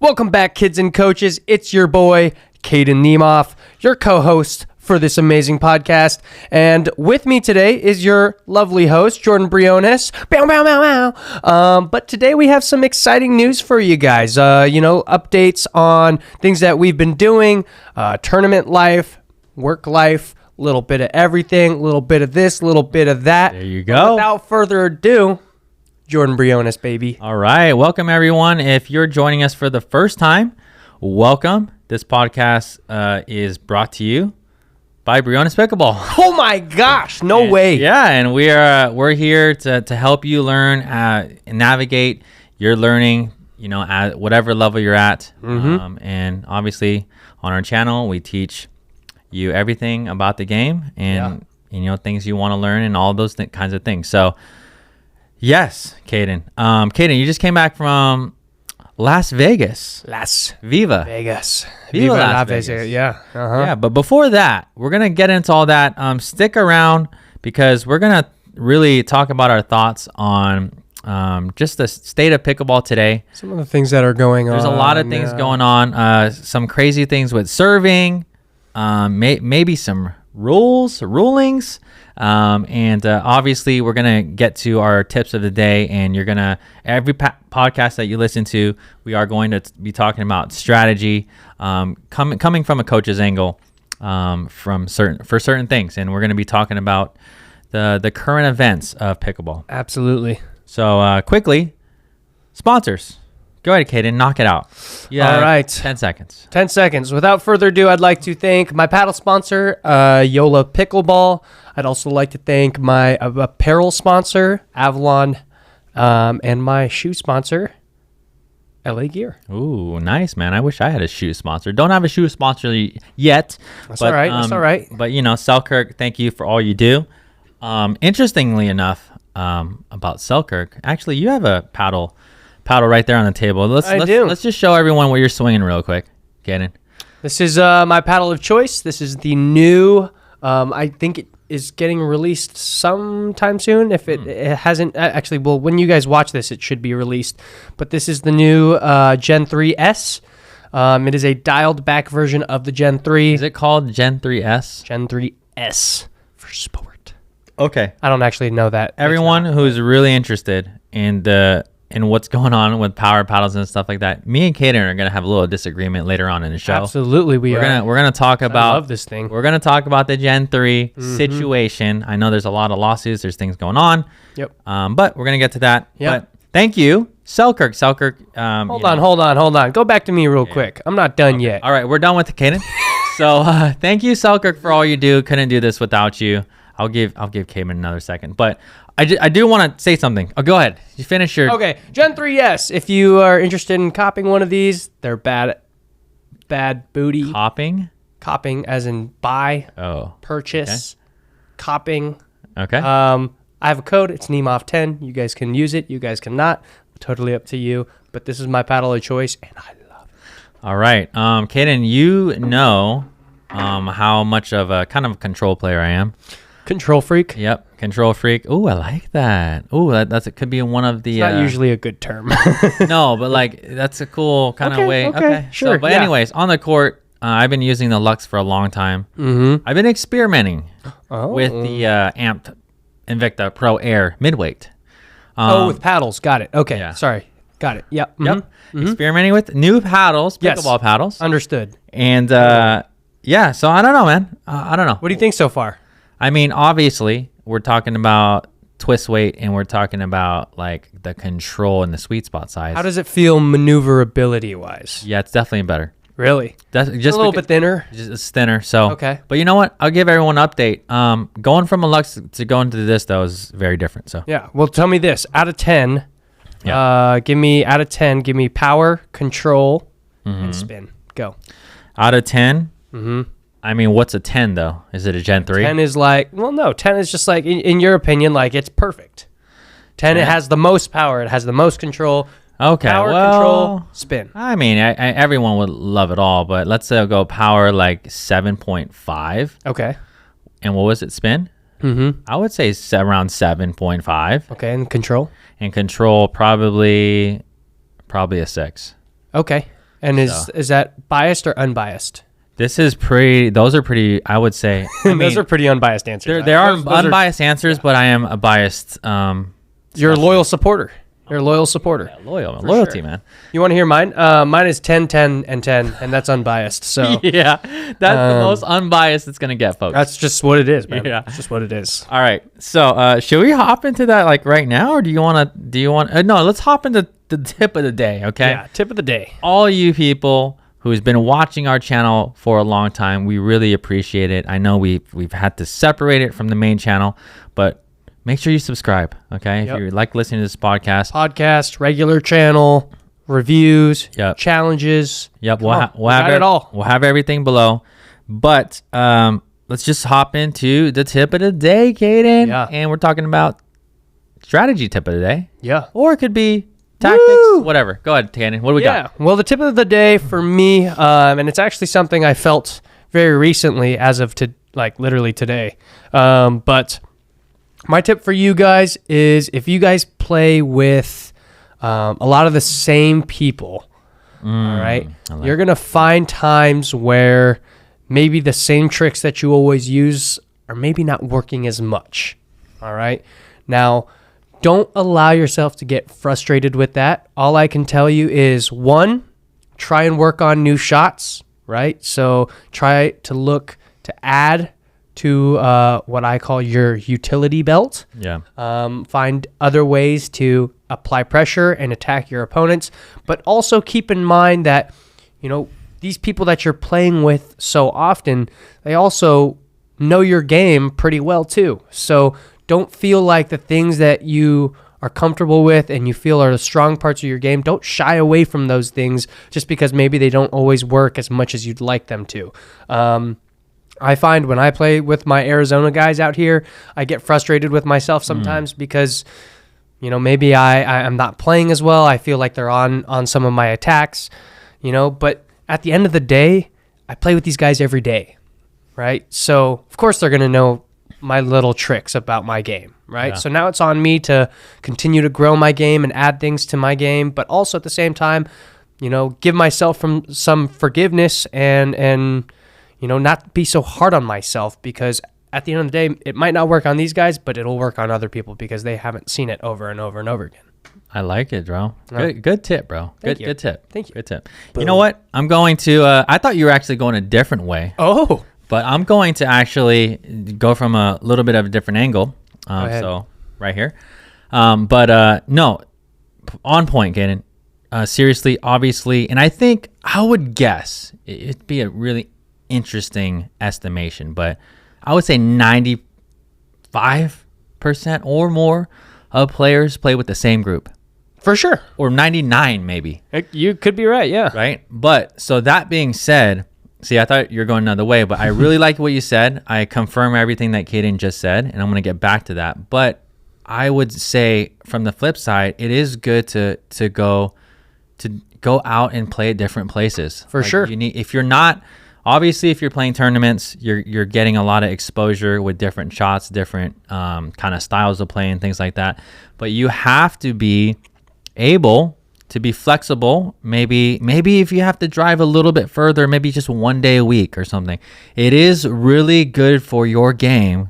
Welcome back, kids and coaches. It's your boy, Caden Niemoff, your co-host for this amazing podcast. And with me today is your lovely host, Jordan Briones. Bow, bow, bow, bow. But today we have some exciting news for you guys. Updates on things that we've been doing, tournament life, work life, a little bit of everything, a little bit of this, a little bit of that. There you go. Without further ado, Jordan Briones, baby. All right. Welcome, everyone. If you're joining us for the first time, welcome. This podcast is brought to you by Briones Pickleball. Oh, my gosh. No way. Yeah, and we're here to help you learn and navigate your learning, at whatever level you're at. And obviously, on our channel, we teach you everything about the game and, things you want to learn and all those kinds of things. So, yes, Caden. Caden, you just came back from Las Vegas. Viva Las Vegas. Yeah. Yeah, but before that, we're going to get into all that. Stick around because we're going to really talk about our thoughts on just the state of pickleball today. Some of the things that are going on. There's a lot of things going on. Some crazy things with serving, maybe some rulings. And obviously we're going to get to our tips of the day, and you're going to, every podcast that you listen to, we are going to be talking about strategy, coming from a coach's angle, for certain things. And we're going to be talking about the current events of pickleball. Absolutely. So, quickly, sponsors. Go ahead, Caden, knock it out. Yeah. All right. 10 seconds. 10 seconds. Without further ado, I'd like to thank my paddle sponsor, Yola Pickleball. I'd also like to thank my apparel sponsor, Avalon, and my shoe sponsor, LA Gear. Ooh, nice, man. I wish I had a shoe sponsor. Don't have a shoe sponsor yet. That's all right. That's all right. But, Selkirk, thank you for all you do. Interestingly enough, about Selkirk, actually, you have a paddle right there on the table. Let's just show everyone what you're swinging real quick. Caden. This is my paddle of choice. This is the new, I think it is getting released sometime soon. If it hasn't, actually, well, when you guys watch this, it should be released. But this is the new Gen 3S. It is a dialed back version of the Gen 3. Is it called Gen 3S? Gen 3S for sport. Okay. I don't actually know that. Everyone who's really interested in what's going on with power paddles and stuff like that, me and Caden are going to have a little disagreement later on in the show. Absolutely, we're going to talk about. I love this thing. We're going to talk about the Gen 3 situation. I know there's a lot of lawsuits. There's things going on. Yep. But we're going to get to that. Yep. But thank you, Selkirk. Hold on. Go back to me real quick. I'm not done yet. All right, we're done with the Caden. So thank you, Selkirk, for all you do. Couldn't do this without you. I'll give Caden another second, but I do want to say something. Oh, go ahead. You finish your... Okay, Gen 3, yes. If you are interested in copying one of these, they're bad booty. Copying as in buy, purchase, copying. Okay. I have a code. It's Niemoff10. You guys can use it. You guys cannot. Totally up to you. But this is my paddle of choice, and I love it. All right. Caden, you know how much of a kind of control player I am. Control freak. Yep, control freak. Ooh, I like that. Ooh, it could be one of the. It's not usually a good term. No, but that's a cool kind of way. Okay, sure. So, anyways, on the court, I've been using the Lux for a long time. I've been experimenting with the Amped Invicta Pro Air midweight. With paddles. Got it. Okay. Yeah. Sorry. Got it. Yep. Yep. Experimenting with new paddles, pickleball paddles. Understood. And so I don't know, man. I don't know. What do you think so far? I mean, obviously, we're talking about twist weight, and we're talking about the control and the sweet spot size. How does it feel maneuverability wise? Yeah, it's definitely better. Really? Just a little bit thinner. It's thinner. So okay. But you know what? I'll give everyone an update. Going from a Lux to going to this though is very different. So yeah. Well, tell me this. Out of 10, give me power, control, and spin. Go. Out of 10. I mean, what's a 10 though? Is it a Gen 3? 10 is 10 is just in your opinion, it's perfect. 10, it has the most power. It has the most control. Okay. Power, control, spin. I mean, everyone would love it all, but let's say I'll go power 7.5. Okay. And what was it, spin? I would say around 7.5. Okay, and control? And control probably a 6. Okay. And is that biased or unbiased? Those are pretty, I would say. Those are pretty unbiased answers. There are unbiased answers, but I am a biased. You're a loyal supporter. You're a loyal supporter. Yeah, loyalty, man. You want to hear mine? Mine is 10, 10, and 10, and that's unbiased. So yeah, that's the most unbiased it's gonna get, folks. That's just what it is, man. Yeah, it's just what it is. All right. So, should we hop into that like right now, or do you want? No, let's hop into the tip of the day. Okay. Yeah, tip of the day. All you people who's been watching our channel for a long time, we really appreciate it. I know we've had to separate it from the main channel, but make sure you subscribe, okay? If you like listening to this podcast, regular channel, reviews, challenges. Yep, we'll have it all. We'll have everything below. But let's just hop into the tip of the day, Caden. Yeah. And we're talking about strategy tip of the day. Yeah. Or it could be tactics, whatever. Go ahead, Caden. What do we got? Well, the tip of the day for me, and it's actually something I felt very recently as of literally today. But my tip for you guys is if you guys play with a lot of the same people, all right, you're going to find times where maybe the same tricks that you always use are maybe not working as much, all right? Now, don't allow yourself to get frustrated with that. All I can tell you is, one, try and work on new shots, right? So try to look to add to what I call your utility belt. Yeah. Find other ways to apply pressure and attack your opponents, but also keep in mind that, these people that you're playing with so often, they also know your game pretty well too. So don't feel like the things that you are comfortable with and you feel are the strong parts of your game, don't shy away from those things just because maybe they don't always work as much as you'd like them to. I find when I play with my Arizona guys out here, I get frustrated with myself sometimes because, maybe I'm not playing as well. I feel like they're on some of my attacks, but at the end of the day, I play with these guys every day, right? So, of course, they're going to know my little tricks about my game, right? Yeah. So now it's on me to continue to grow my game and add things to my game, but also at the same time, give myself some forgiveness and not be so hard on myself, because at the end of the day, it might not work on these guys, but it'll work on other people because they haven't seen it over and over and over again. I like it, bro. Good tip, bro. Good tip. Thank you. Good tip. Boom. You know what? I'm going to, I thought you were actually going a different way. Oh. But I'm going to actually go from a little bit of a different angle. So right here. No, on point, Caden. Seriously, obviously. And I think I would guess it'd be a really interesting estimation, but I would say 95% or more of players play with the same group. For sure. Or 99 maybe. You could be right, yeah. Right? But so that being said, see, I thought you were going another way, but I really like what you said. I confirm everything that Caden just said, and I'm going to get back to that. But I would say from the flip side, it is good to go out and play at different places. For sure. If you're not, obviously, if you're playing tournaments, you're getting a lot of exposure with different shots, different kind of styles of play and things like that. But you have to be able to be flexible. Maybe if you have to drive a little bit further, maybe just one day a week or something. It is really good for your game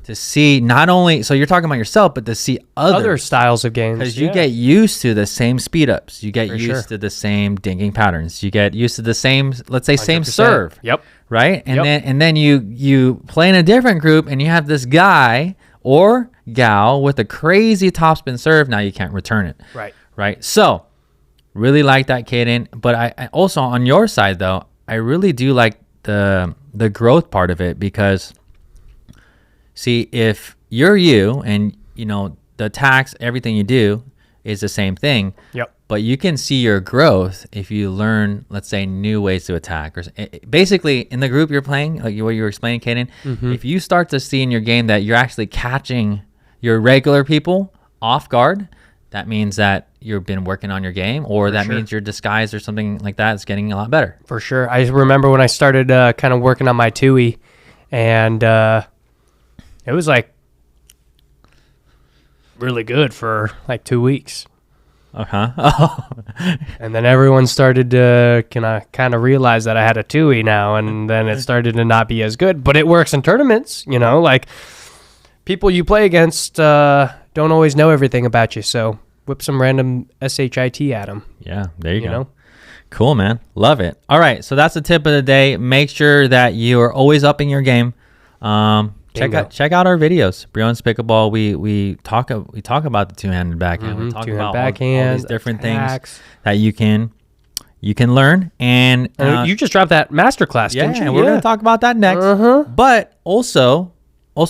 to see not only, so you're talking about yourself, but to see other styles of games. Because you get used to the same speed ups. You get used to the same dinking patterns. You get used to the same, let's say, 100%. Same serve. Yep. Right? And then you play in a different group and you have this guy or gal with a crazy topspin serve. Now you can't return it. Right. So really like that, Caden. But I also, on your side though, I really do like the growth part of it, because see, if you're you and the attacks, everything you do is the same thing. Yep. But you can see your growth if you learn, let's say, new ways to attack. Or basically, in the group you're playing, like what you were explaining, Caden, if you start to see in your game that you're actually catching your regular people off guard, that means that you've been working on your game, or that means your disguise or something like that is getting a lot better. For sure. I remember when I started kind of working on my TUI, and it was like really good for like 2 weeks. Oh. And then everyone started to kind of realize that I had a 2E now, and then it started to not be as good. But it works in tournaments, like people you play against don't always know everything about you, so whip some random SHIT at them. Yeah, there you go. Cool, man. Love it. All right, so that's the tip of the day. Make sure that you are always upping your game. Check out our videos. Briones Pickleball. We talk about the two-handed backhand. We talk about all these different things that you can learn. And you just dropped that masterclass, didn't you? And we're gonna talk about that next. But also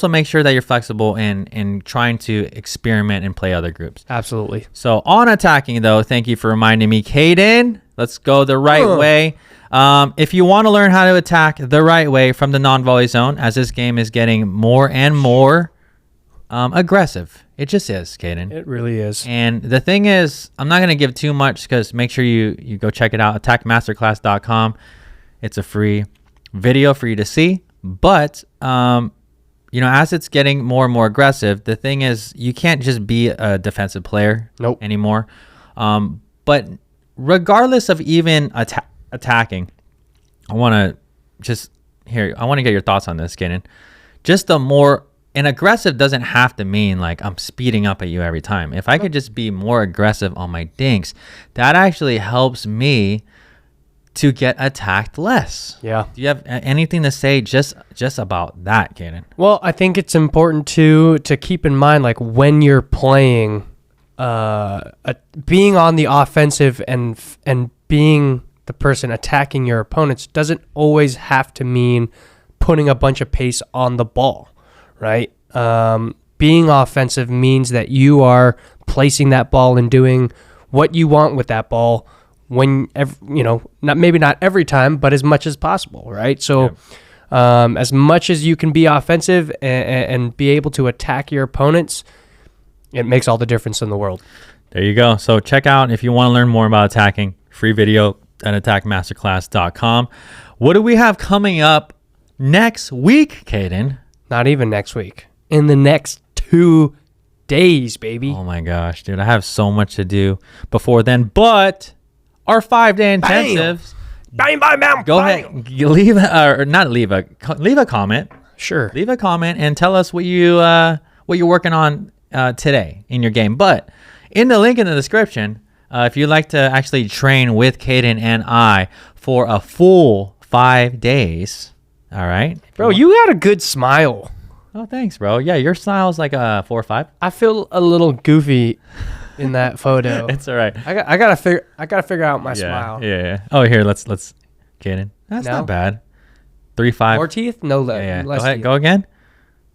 make sure that you're flexible in trying to experiment and play other groups. Absolutely. So on attacking, though, thank you for reminding me, Caden. Let's go the right way. If you want to learn how to attack the right way from the non-volley zone, as this game is getting more and more aggressive. It just is, Caden. It really is. And the thing is, I'm not going to give too much because make sure you go check it out, attackmasterclass.com. It's a free video for you to see. But, as it's getting more and more aggressive, the thing is you can't just be a defensive player anymore. But regardless of even attacking, I want to get your thoughts on this, Caden. Just an aggressive doesn't have to mean like I'm speeding up at you every time. If I could just be more aggressive on my dinks, that actually helps me to get attacked less. Yeah. Do you have anything to say just about that, Caden? Well, I think it's important to keep in mind, like when you're playing, being on the offensive and being the person attacking your opponents doesn't always have to mean putting a bunch of pace on the ball, right? Being offensive means that you are placing that ball and doing what you want with that ball when, not every time, but as much as possible, right? So as much as you can be offensive and be able to attack your opponents, it makes all the difference in the world. There you go. So check out, if you want to learn more about attacking, free video at attackmasterclass.com. What do we have coming up next week, Caden? Not even next week. In the next 2 days, baby. Oh my gosh, dude. I have so much to do before then, but our 5-day intensives. Bam, bam, bam, go ahead. Leave a comment. Sure. Leave a comment and tell us what you're working on today in your game. But in the link in the description, if you'd like to actually train with Caden and I for a full 5 days, all right? Bro, you got a good smile. Oh, thanks, bro. Yeah, your smile's like a 4 or 5. I feel a little goofy in that photo. It's all right. I gotta figure out my smile. Yeah. Oh, here, let's Caden. That's not bad. 3, 5. More teeth? No less. Yeah. Go ahead. Go again.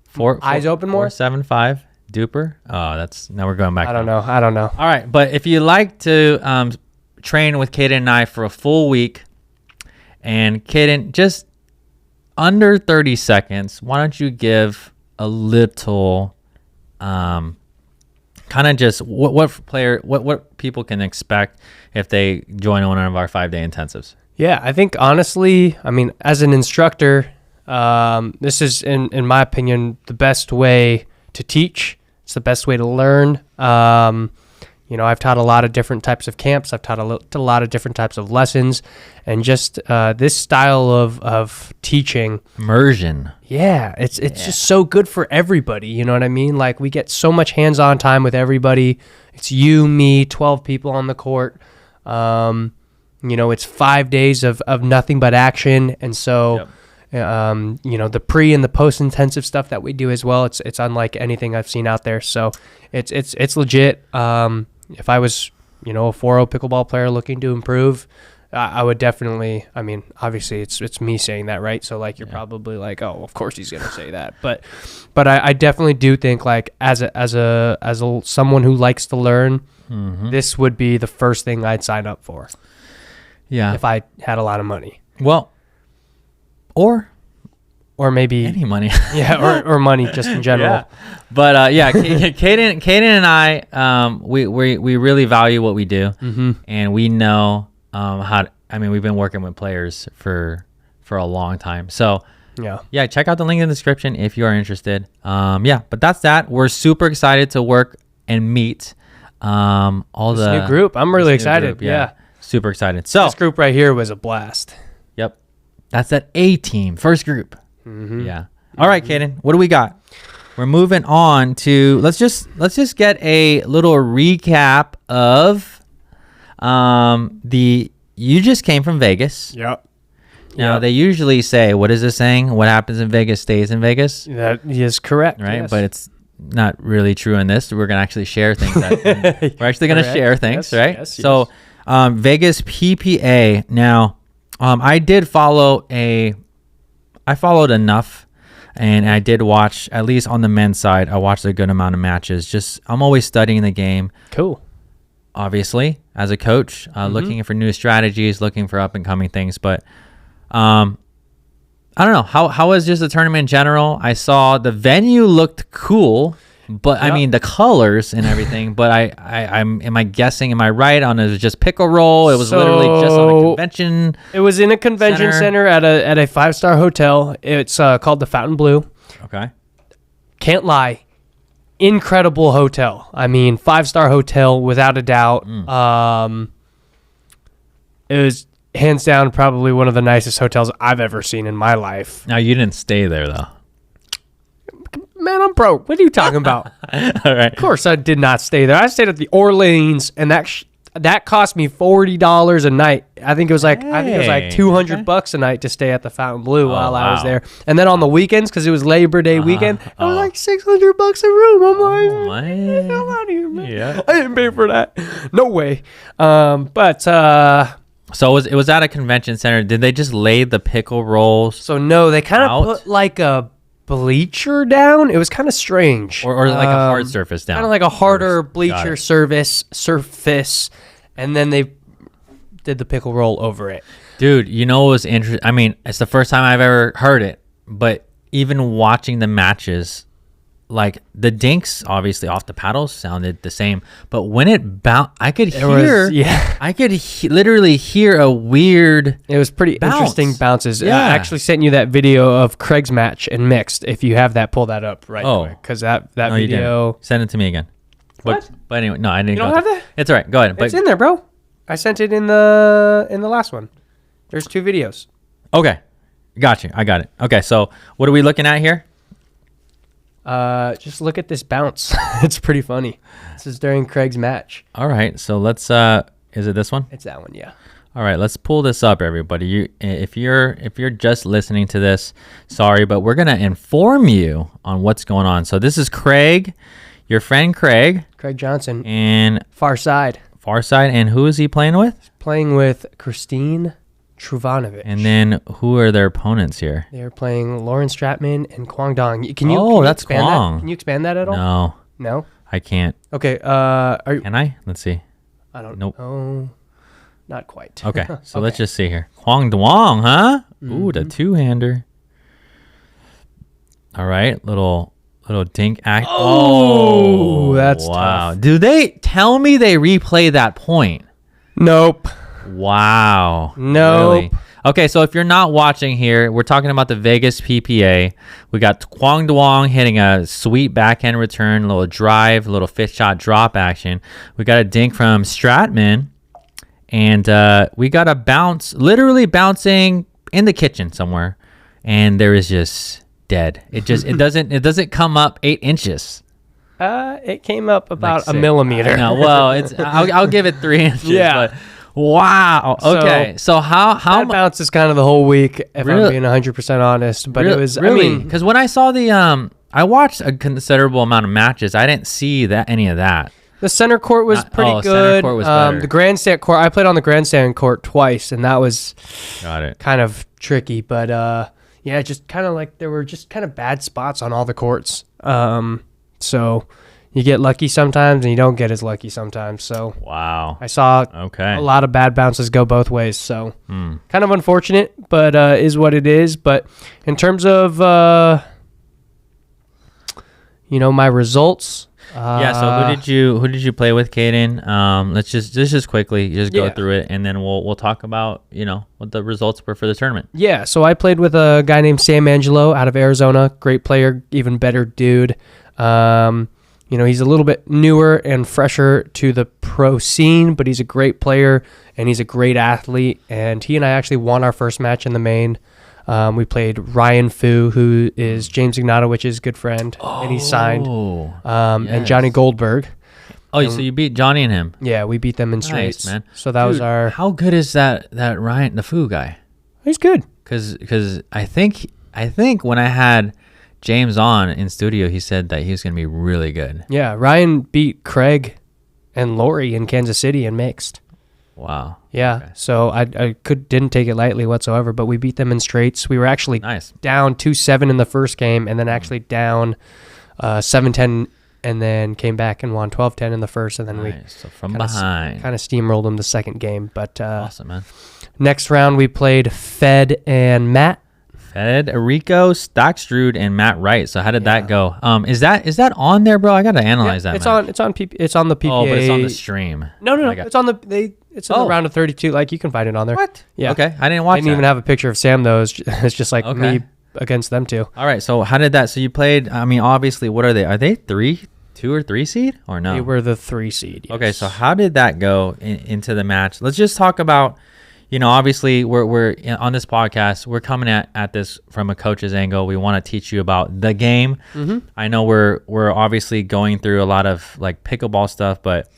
4. Eyes open more. 4, 7, 5. Duper. Oh, now we're going back. I don't know. All right, but if you like to train with Caden and I for a full week, and Caden, just under 30 seconds, why don't you give a little kind of just what people can expect if they join one of our 5-day intensives? Yeah, I think honestly, as an instructor, this is in my opinion the best way to teach. It's the best way to learn. I've taught a lot of different types of camps. I've taught a lot of different types of lessons, and just this style of teaching, immersion. Yeah, it's just so good for everybody. You know what I mean? Like we get so much hands-on time with everybody. It's you, me, 12 people on the court. It's 5 days of nothing but action, and so. Yep. The pre and the post intensive stuff that we do as well, it's unlike anything I've seen out there. So it's legit. If I was, a 4-0 pickleball player looking to improve, I would definitely, obviously it's me saying that, right? So like, you're probably like, oh, of course he's going to say that. But I definitely do think like as someone who likes to learn, this would be the first thing I'd sign up for. Yeah. If I had a lot of money. Well, or maybe any money. Yeah, or money just in general. Yeah. But Caden and I, we really value what we do, and we know we've been working with players for a long time. So yeah, check out the link in the description if you are interested. But that's that. We're super excited to work and meet All This the new group. I'm really this new excited. group, Yeah. Super excited. So This group right here was a blast. yep, that's that A team, first group. Yeah. All right, Caden, what do we got? We're moving on to let's just get a little recap of you just came from Vegas. Yep. Now they usually say, what is this saying? What happens in Vegas stays in Vegas. That is correct. Right? Yes. But it's not really true in this. We're gonna actually share things. We're actually gonna share things, Yes, right? yes, So Vegas PPA. Now, I followed enough. And I did watch, at least on the men's side, I watched a good amount of matches. I'm always studying the game. Cool. Obviously, as a coach, looking for new strategies, looking for up-and-coming things. But I don't know. How was just the tournament in general? I saw the venue looked cool, but I mean, the colors and everything. But am I guessing, am I right on it was just pickle roll? It was literally just on a convention. It was in a convention center at a 5-star hotel. It's called the Fontainebleau. Okay. Can't lie. Incredible hotel. I mean, 5-star hotel without a doubt. It was hands down probably one of the nicest hotels I've ever seen in my life. Now, you didn't stay there, though. Man, I'm broke. What are you talking about? All right. Of course, I did not stay there. I stayed at the Orleans, and that cost me $40 a night. I think it was like $200 a night to stay at the Fontainebleau while I was there. And then on the weekends, because it was Labor Day weekend, it was like $600 a room. I'm like, get the hell out of here, man. Yeah. I didn't pay for that. No way. So it was at a convention center. Did they just lay the pickle rolls? So no, they kind out? of put like a bleacher down. It was kind of strange, or like a hard surface down. kind of like a harder bleacher surface, and then they did the pickle roll over it. Dude, you know what was interesting? I mean, it's the first time I've ever heard it, but even watching the matches, like the dinks, obviously off the paddles sounded the same, but when it bounced, I could hear, I could literally hear a weird. It was pretty interesting bounces. Yeah. I actually sent you that video of Craig's match in mixed. If you have that, pull that up right quick, because that No, you video. didn't. Send it to me again. What? But anyway, no, I didn't. You don't have that? It's all right. Go ahead. It's in there, bro. I sent it in the last one. There's 2 videos. Okay, got you. I got it. Okay, so what are we looking at here? Just look at this bounce. It's pretty funny. This is during Craig's match. All right, so let's. Is it this one? It's that one, yeah. All right, let's pull this up, everybody. If you're just listening to this, sorry, but we're gonna inform you on what's going on. So this is Craig, your friend Craig Johnson, and far side, and who is he playing with? playing with Christine Truvanovic. And then who are their opponents here? They're playing Lauren Stratman and Kwang Dong. Can you? Oh, can you that's expand Kwang. that? Can you expand that at all? No, No. I can't. Okay. Are you? Can I? Let's see. I don't Nope. know. Not quite. Okay, so let's just see here. Kwang Duong, huh? Ooh, the 2-hander. All right, little dink act. Oh, that's wow. tough. Do they tell me they replay that point? Nope. Wow. Nope. Really? Okay, so if you're not watching here, we're talking about the Vegas PPA. We got Kwang Duong hitting a sweet backhand return, a little drive, a little fifth shot drop action. We got a dink from Stratman, and we got a bounce, literally bouncing in the kitchen somewhere, and there is just dead. It doesn't come up 8 inches. It came up about Like a millimeter. No, well, I'll give it 3 inches. Yeah. But wow. Okay. So how that bounce is kind of the whole week, if Really? I'm being 100% honest. But it was, really, I mean, because when I saw the I watched a considerable amount of matches. I didn't see any of that. the center court was pretty center good. court was better. The grandstand court, I played on the grandstand court twice, and that was Got it. kind of tricky. But yeah, just kind of like there were just kind of bad spots on all the courts. So you get lucky sometimes, and you don't get as lucky sometimes. So Wow. I saw Okay. a lot of bad bounces go both ways. So kind of unfortunate, but is what it is. But in terms of my results. Yeah. So who did you play with, Caden? Let's just quickly go through it, and then we'll talk about what the results were for the tournament. Yeah, so I played with a guy named Sam Angelo out of Arizona. Great player, even better dude. he's a little bit newer and fresher to the pro scene, but he's a great player and he's a great athlete. And he and I actually won our first match in the main. We played Ryan Fu, who is James Ignatowicz's good friend, and he signed. And Johnny Goldberg. Oh, so you beat Johnny and him? Yeah, we beat them in straights. Nice, man. So that was our... How good is that Ryan, the Fu guy? He's good. Because I think when I had James on in studio, he said that he was going to be really good. Yeah, Ryan beat Craig and Lori in Kansas City in mixed. Wow. Yeah, Okay. so I didn't take it lightly whatsoever, but we beat them in straights. We were actually Nice. down 2-7 in the first game, and then actually down 7-10, and then came back and won 12-10 in the first, and then we So from behind. kind of steamrolled them the second game. But Awesome, man. next round we played Fed and Matt. Federico, Stockstrud, and Matt Wright. So how did that go? Is that on there, bro? I gotta analyze that. It's match. it's on the PPA. Oh, but it's on the stream. No. Okay. It's on it's in the round of 32. Like, you can find it on there. What? Yeah. Okay, I didn't watch. I didn't even have a picture of Sam though. It's just like Okay. me against them two. All right. So how did that? So you played. I mean, obviously, what are they? Are they 2 or 3 seed or no? They were the 3 seed. Yes. Okay. So how did that go into the match? Let's just talk about. Obviously, we're on this podcast. We're coming at this from a coach's angle. We want to teach you about the game. Mm-hmm. I know we're obviously going through a lot of like pickleball stuff, but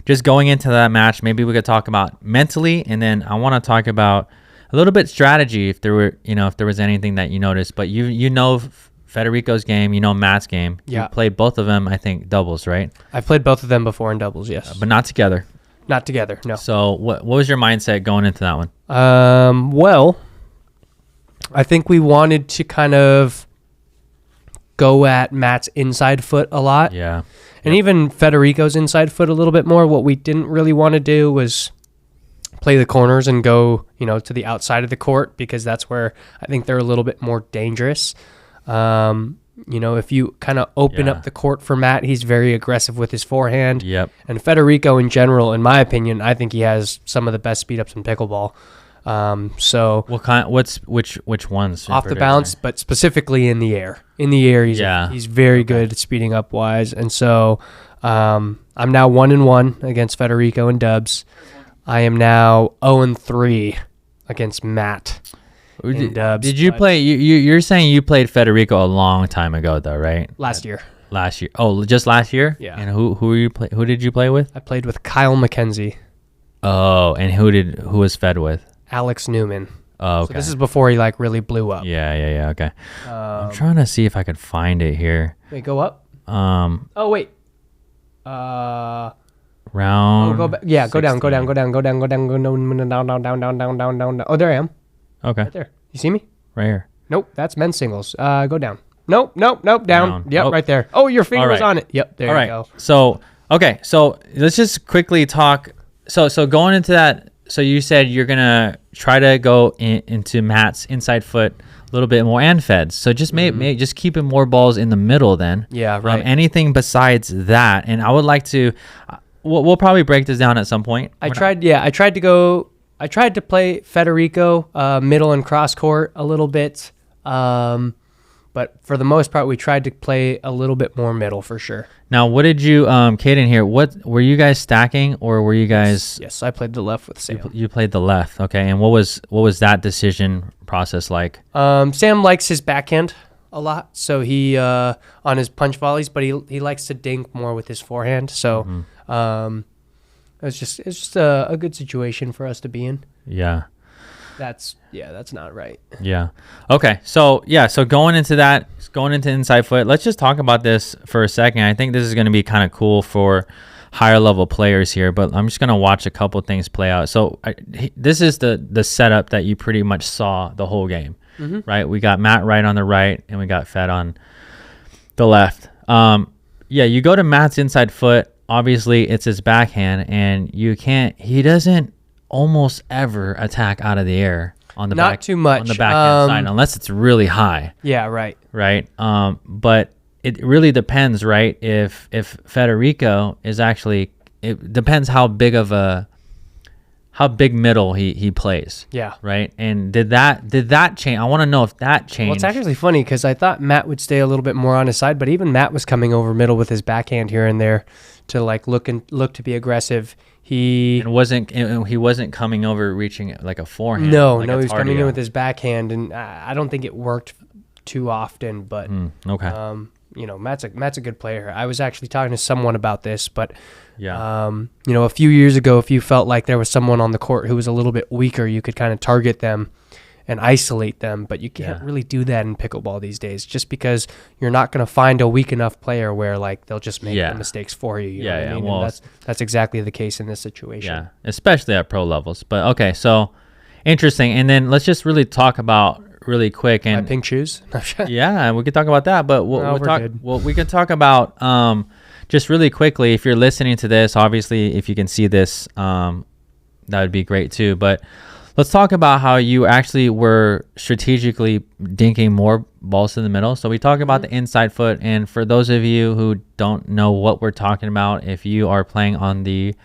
just going into that match, maybe we could talk about mentally, and then I want to talk about a little bit strategy if there were, if there was anything that you noticed. But you know Federico's game, Matt's game. Yeah. You played both of them, I think, doubles, right? I've played both of them before in doubles, yes. But not together. Not together, no. So what was your mindset going into that one? Well, I think we wanted to kind of go at Matt's inside foot a lot. Yeah. And even Federico's inside foot a little bit more. What we didn't really want to do was play the corners and go, to the outside of the court, because that's where I think they're a little bit more dangerous. If you kind of open up the court for Matt, he's very aggressive with his forehand. Yep. And Federico in general, in my opinion, I think he has some of the best speed ups in pickleball. So What kind? Which ones? off the bounce, but specifically in the air. In the air, he's very good at speeding up wise. And so I'm now 1-1 against Federico and dubs. I am now 0-3 against Matt. Did you play? You're saying you played Federico a long time ago, though, right? Last year. Last year. Oh, just last year? Yeah. And who did you play with? I played with Kyle McKenzie. Oh, and who was Fed with? Alex Newman. Oh, okay. So this is before he really blew up. Yeah. Okay. I'm trying to see if I could find it here. Wait, go up. Oh wait. Round. Go back. Yeah, 16. go down. Down. Oh, there I am. Okay. Right there. You see me? Right here. Nope, that's men's singles. Go down. Nope, down. Down. Yep, Oh. right there. Oh, your finger was right. on it. Yep, there All you right. go. So let's just quickly talk. So going into that. So you said you're gonna try to go into Matt's inside foot a little bit more and Fed's. So just maybe just keeping more balls in the middle then. Yeah, right. Anything besides that, and I would like to. We'll probably break this down at some point. I tried to play Federico middle and cross court a little bit, but for the most part, we tried to play a little bit more middle for sure. Now, what did you, Caden here? What were you guys stacking, or were you guys? Yes, I played the left with Sam. You played the left, okay. And what was that decision process like? Sam likes his backhand a lot, so he on his punch volleys, but he likes to dink more with his forehand. So it's just a good situation for us to be in. Yeah. That's not right. Yeah. Okay. So going into inside foot, let's just talk about this for a second. I think this is going to be kind of cool for higher level players here, but I'm just going to watch a couple things play out. So this is the setup that you pretty much saw the whole game, right? We got Matt Wright on the right and we got Fed on the left. You go to Matt's inside foot. Obviously it's his backhand, and he doesn't almost ever attack out of the air on the Not too much on the backhand side, unless it's really high. Yeah, right. Right. But it really depends, right? If Federico is actually, it depends how big of a how big middle he plays. Yeah. Right. And did that change? I want to know if that changed. Well, it's actually funny because I thought Matt would stay a little bit more on his side, but even Matt was coming over middle with his backhand here and there to like look to be aggressive. He wasn't coming over reaching like a forehand. No, like he was coming in with his backhand, and I don't think it worked too often. But okay. Matt's a good player. I was actually talking to someone about this, but yeah. a few years ago, if you felt like there was someone on the court who was a little bit weaker, you could kind of target them and isolate them, but you can't really do that in pickleball these days, just because you're not going to find a weak enough player where like they'll just make the mistakes for you. You know what I mean? Well, and that's exactly the case in this situation. Yeah, especially at pro levels. But okay, so interesting. And then let's just really talk about really quick and my pink shoes. yeah, we could talk about that, but we can talk about just really quickly. If you're listening to this, obviously, if you can see this, that would be great too. But let's talk about how you actually were strategically dinking more balls in the middle. So we talk about the inside foot. And for those of you who don't know what we're talking about, if you are playing on the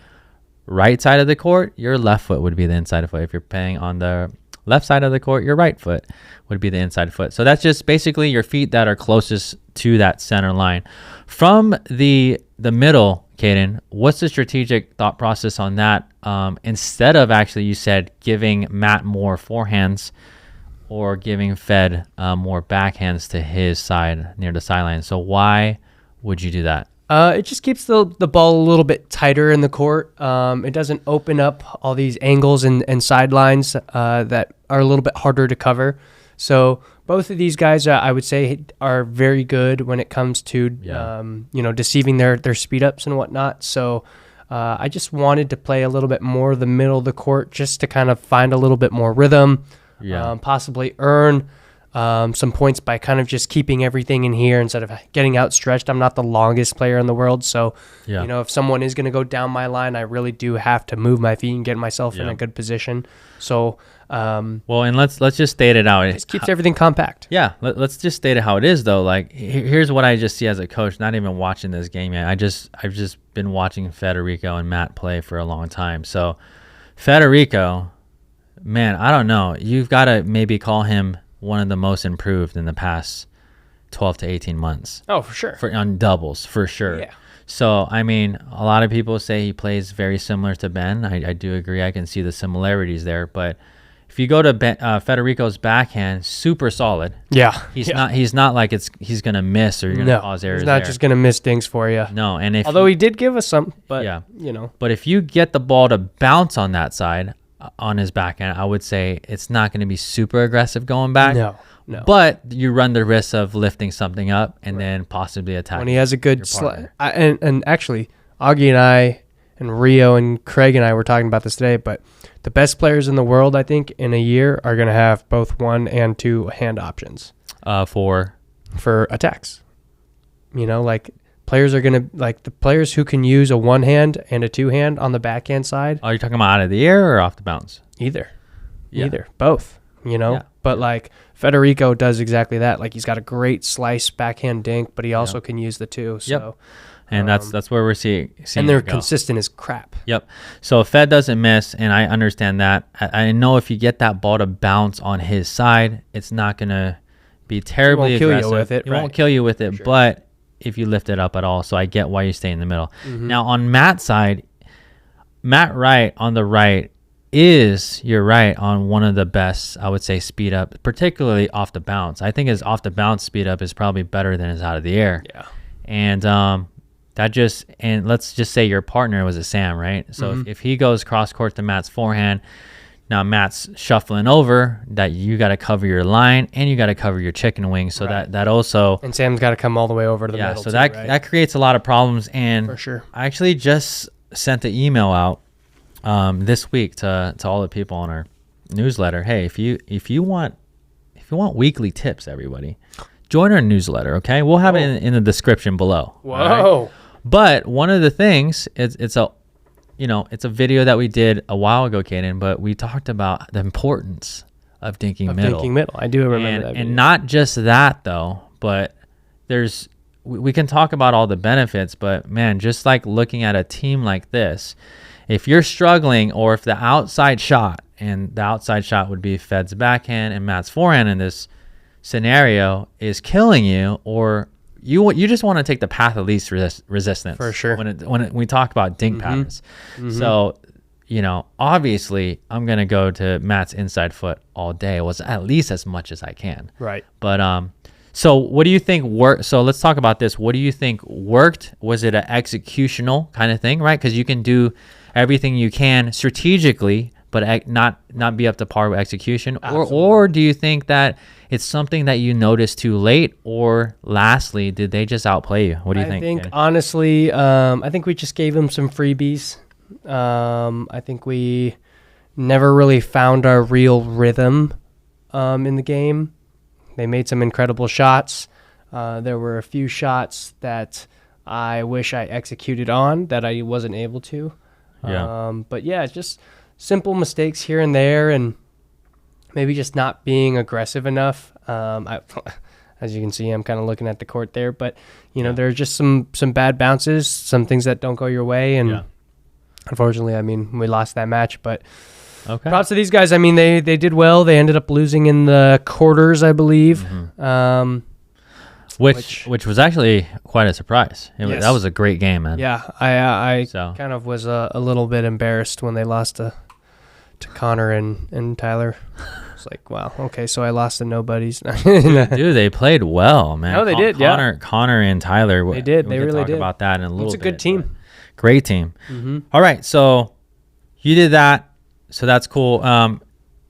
right side of the court, your left foot would be the inside foot. If you're playing on the left side of the court, your right foot would be the inside foot. So that's just basically your feet that are closest to that center line. From the middle, Caden, what's the strategic thought process on that? Instead of actually, you said, giving Matt more forehands or giving Fed more backhands to his side near the sideline. So why would you do that? It just keeps the ball a little bit tighter in the court. It doesn't open up all these angles and sidelines that are a little bit harder to cover. So both of these guys, I would say, are very good when it comes to deceiving their speed ups and whatnot. So I just wanted to play a little bit more the middle of the court just to kind of find a little bit more rhythm, possibly earn some points by kind of just keeping everything in here instead of getting outstretched. I'm not the longest player in the world, so if someone is going to go down my line, I really do have to move my feet and get myself in a good position. So and let's just state it out. It just keeps everything compact. Yeah, let's just state it how it is though. Like here's what I just see as a coach, not even watching this game yet. I've just been watching Federico and Matt play for a long time. So Federico, man, I don't know. You've got to maybe call him one of the most improved in the past 12 to 18 months. Oh, for sure. On doubles, for sure. Yeah. So, I mean, a lot of people say he plays very similar to Ben. I do agree. I can see the similarities there. But if you go to Federico's backhand, super solid. Yeah. He's not like he's going to miss or you're going to cause errors. He's not just going to miss dings for you. No. And although he did give us some, but But if you get the ball to bounce on that side, on his backhand, I would say it's not going to be super aggressive going back. No. But you run the risk of lifting something up and then possibly attacking. When he has a good and actually, Augie and I and Rio and Craig and I were talking about this today, but the best players in the world, I think, in a year are going to have both 1 and 2 hand options. For attacks. Players are going to, like, the players who can use a 1 hand and a 2 hand on the backhand side. Are you talking about out of the air or off the bounce? Either. Both, But, like, Federico does exactly that. Like, he's got a great slice backhand dink, but he also can use the 2. So, and that's where we're seeing and they're consistent as crap. Yep. So if Fed doesn't miss, and I understand that, I know if you get that ball to bounce on his side, it's not going to be terribly aggressive. Kill you with it. It won't kill you with it, sure. But if you lift it up at all. So I get why you stay in the middle. Mm-hmm. Now on Matt's side, Matt Wright on the right you're right, on one of the best, I would say, speed up, particularly off the bounce. I think his off the bounce speed up is probably better than his out of the air. Yeah. And and let's just say your partner was a Sam, right? So if he goes cross court to Matt's forehand, now Matt's shuffling over, that you got to cover your line and you got to cover your chicken wing. So that also, and Sam's got to come all the way over to the middle. So that creates a lot of problems. And for sure, I actually just sent the email out this week to all the people on our newsletter. Hey, if you want weekly tips, everybody, join our newsletter. Okay, we'll have it in the description below. Whoa! Right? But one of the things it's a video that we did a while ago, Caden, but we talked about the importance of dinking middle. Dinking middle. I do remember that video. And not just that though, but we can talk about all the benefits, but man, just like looking at a team like this, if you're struggling, or if the outside shot, and the outside shot would be Fed's backhand and Matt's forehand in this scenario, is killing you, or you just want to take the path of least resistance. For sure. When we talk about dink patterns. So, obviously I'm going to go to Matt's inside foot all day. Well, at least as much as I can. Right. But, so what do you think worked? So let's talk about this. What do you think worked? Was it an executional kind of thing, right? Because you can do everything you can strategically, but not be up to par with execution. Or do you think that it's something that you noticed too late? Or lastly, did they just outplay you? What do you think? I think honestly, I think we just gave them some freebies. I think we never really found our real rhythm in the game. They made some incredible shots. There were a few shots that I wish I executed on that I wasn't able to. Yeah. But yeah, just simple mistakes here and there, and maybe just not being aggressive enough. As you can see, I'm kind of looking at the court there, but there are just some bad bounces, some things that don't go your way, and unfortunately, we lost that match. But props to these guys. They did well. They ended up losing in the quarters, I believe. Which was actually quite a surprise. Yes. That was a great game, man. Yeah, I kind of was a little bit embarrassed when they lost to Connor and Tyler. It's like, wow, okay, so I lost to nobodies. Dude, they played well, man. No, they did, Connor and Tyler. They did. They really talk did. about that in a little bit. It's a good team. Great team. All right, so you did that, so that's cool.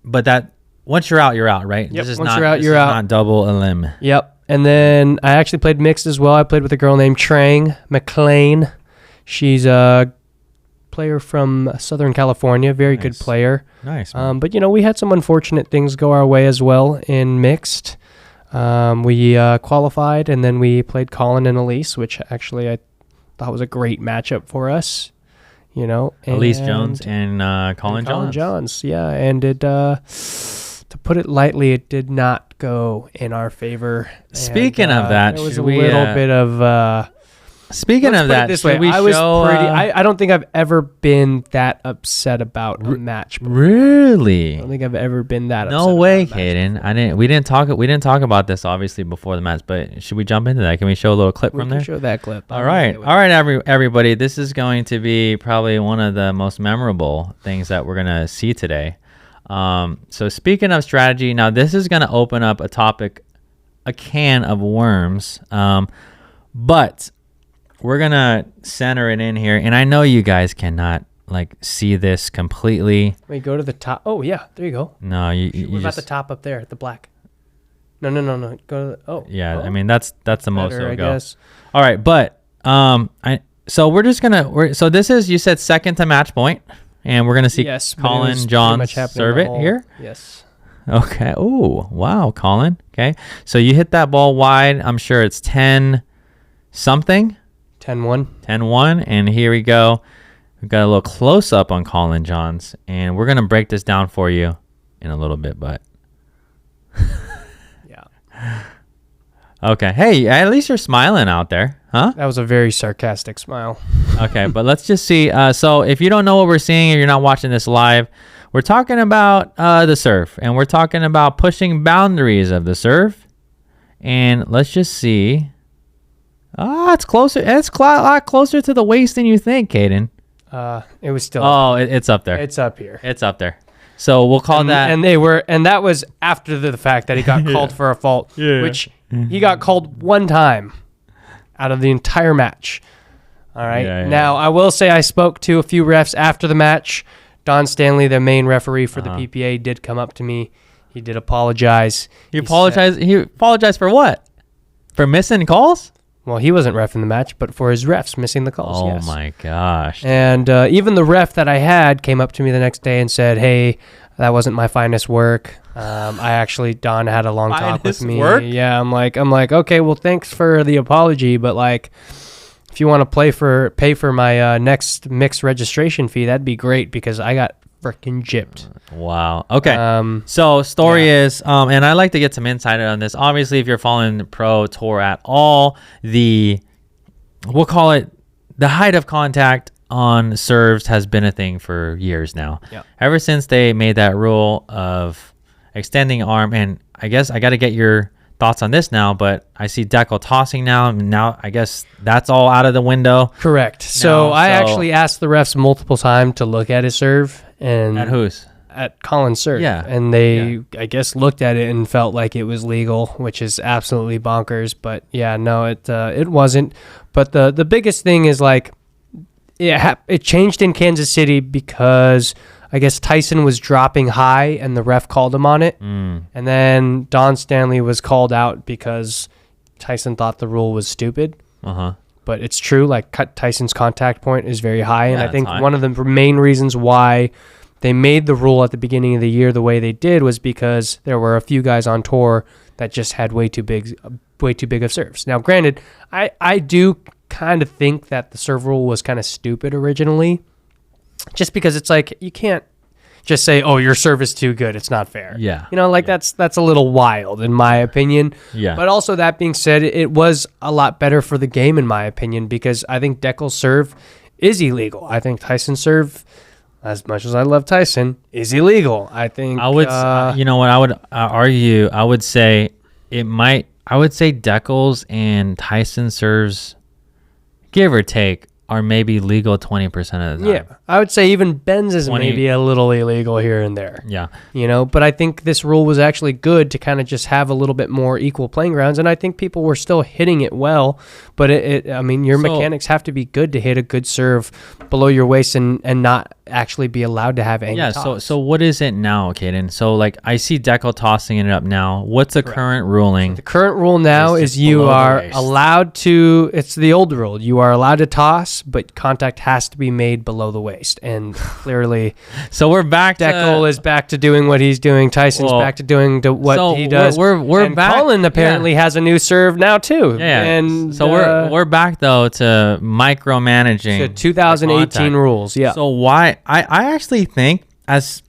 But that once you're out, you're out, right? Yep. This is Once not, you're out, this you're is out. not double elim. Yep. And then I actually played mixed as well. I played with a girl named Trang McLean. She's a player from Southern California, very good player. Nice. But we had some unfortunate things go our way as well in mixed. We qualified, and then we played Colin and Elise, which actually I thought was a great matchup for us. Elise Jones and Colin Johns. Yeah, and it to put it lightly, it did not go in our favor. Speaking of that, there was a little bit of. Speaking of that, this way, I don't think I've ever been that upset about a match before. Really? I don't think I've ever been that upset. No way, about a match Caden. We didn't talk about this obviously before the match, but should we jump into that? Can we show a little clip from there? Show that clip. All right, everybody. This is going to be probably one of the most memorable things that we're gonna see today. So speaking of strategy, now this is gonna open up a can of worms, but we're going to center it in here. And I know you guys cannot see this completely. Wait, go to the top. Oh, yeah. There you go. No, you what about the top up there, the black? No. Go to the, Yeah, that's the most it'll go. Guess. All right, but so we're just going to, so this is, you said second to match point, and we're going to see Colin Johns serve it here. Yes. Okay. Oh, wow, Colin. Okay. So you hit that ball wide. I'm sure it's 10 something. 10-1. 10-1, and here we go. We've got a little close-up on Colin Johns, and we're going to break this down for you in a little bit, but... Yeah. Okay. Hey, at least you're smiling out there, huh? That was a very sarcastic smile. Okay, but let's just see. So if you don't know what we're seeing, or you're not watching this live, we're talking about the serve, and we're talking about pushing boundaries of the serve, and let's just see... it's closer. It's a lot closer to the waist than you think, Caden. It was still. Oh, it's up there. It's up here. It's up there. So we'll call that. And that was after the fact that he got called for a fault, which he got called one time out of the entire match. All right. Yeah. Now I will say I spoke to a few refs after the match. Don Stanley, the main referee for the PPA, did come up to me. He did apologize. He apologized for what? For missing calls? Well, he wasn't reffing the match, but for his refs missing the calls. Oh, my gosh. And even the ref that I had came up to me the next day and said, hey, that wasn't my finest work. Don had a long talk with me. Work? Yeah, I'm like, okay, well, thanks for the apology, but if you want to pay for my next mixed registration fee, that'd be great because I got freaking gypped. Wow. Okay. So story is, and I'd like to get some insight on this. Obviously, if you're following the pro tour at all, we'll call it the height of contact on serves has been a thing for years now. Yep. Ever since they made that rule of extending arm, and I guess I got to get your thoughts on this now, but I see Dekel tossing now, and now I guess that's all out of the window. Correct. So I actually asked the refs multiple times to look at his serve. And at whose? At Colin's serve. Yeah. And they, I guess, looked at it and felt like it was legal, which is absolutely bonkers. But yeah, no, it wasn't. But the biggest thing is like, it changed in Kansas City because I guess Tyson was dropping high and the ref called him on it. And then Don Stanley was called out because Tyson thought the rule was stupid. But it's true, like Tyson's contact point is very high. And I think one of the main reasons why they made the rule at the beginning of the year the way they did was because there were a few guys on tour that just had way too big of serves. Now, granted, I do kind of think that the serve rule was kind of stupid originally, just because it's like you can't just say, "Oh, your serve is too good. It's not fair." Yeah, that's a little wild in my opinion. Yeah. But also that being said, it was a lot better for the game in my opinion because I think Dekel's serve is illegal. I think Tyson's serve, as much as I love Tyson, is illegal. I think I would. You know what? I would argue. I would say it might. I would say Dekel's and Tyson serves, give or take, are maybe legal 20% of the time. Yeah, I would say even Ben's is maybe a little illegal here and there. Yeah. But I think this rule was actually good to kind of just have a little bit more equal playing grounds, and I think people were still hitting it well, but your mechanics have to be good to hit a good serve below your waist and not actually be allowed to have any toss. So what is it now, Caden? So like I see Dekel tossing it up now. What's the current ruling? The current rule now is you are allowed to, it's the old rule, you are allowed to toss, but contact has to be made below the waist. And clearly, so we're back. Dekel is back to doing what he's doing. Tyson's back to doing what he does. We're and back. Colin apparently has a new serve now too. Yeah. And so we're back though to micromanaging. To 2018 rules. Yeah. So why I actually think as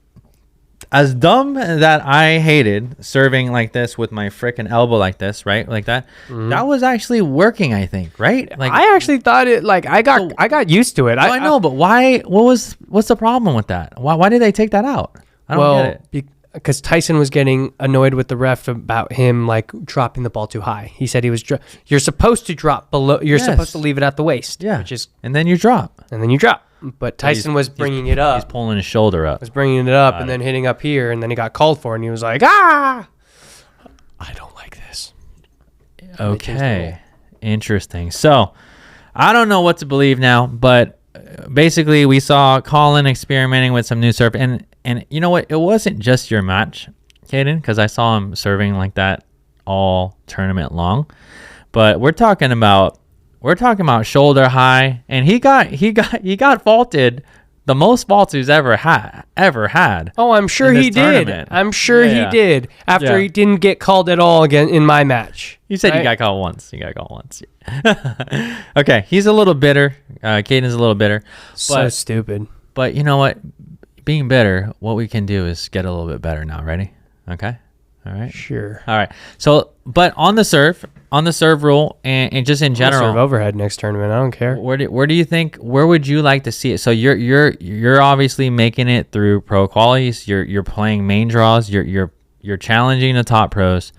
dumb that I hated serving like this with my frickin' elbow like this, right? Like that. That was actually working, I think, right? Like I actually thought it like I got used to it. I know, but why what's the problem with that? Why did they take that out? I don't get it. Because Tyson was getting annoyed with the ref about him like dropping the ball too high. He said he was you're supposed to drop below, you're supposed to leave it at the waist. Yeah. And then you drop. But Tyson was bringing it up. He's pulling his shoulder up. Was bringing it up and then hitting up here, and then he got called for, and he was like, I don't like this. Okay. Interesting. So, I don't know what to believe now, but basically we saw Colin experimenting with some new serve, and you know what? It wasn't just your match, Caden, because I saw him serving like that all tournament long. But we're talking about shoulder high, and he got faulted, the most faults he's ever had. Oh, I'm sure he did. I'm sure he did after he didn't get called at all again in my match. You said he got called once. Okay, he's a little bitter. Caden's a little bitter. So stupid. But you know what? Being bitter, what we can do is get a little bit better now. Ready? Okay. All right. Sure. All right. So, but on the serve rule, and just in general, serve overhead next tournament. I don't care. Where do you think? Where would you like to see it? So you're obviously making it through pro qualies. You're playing main draws. You're challenging the top pros.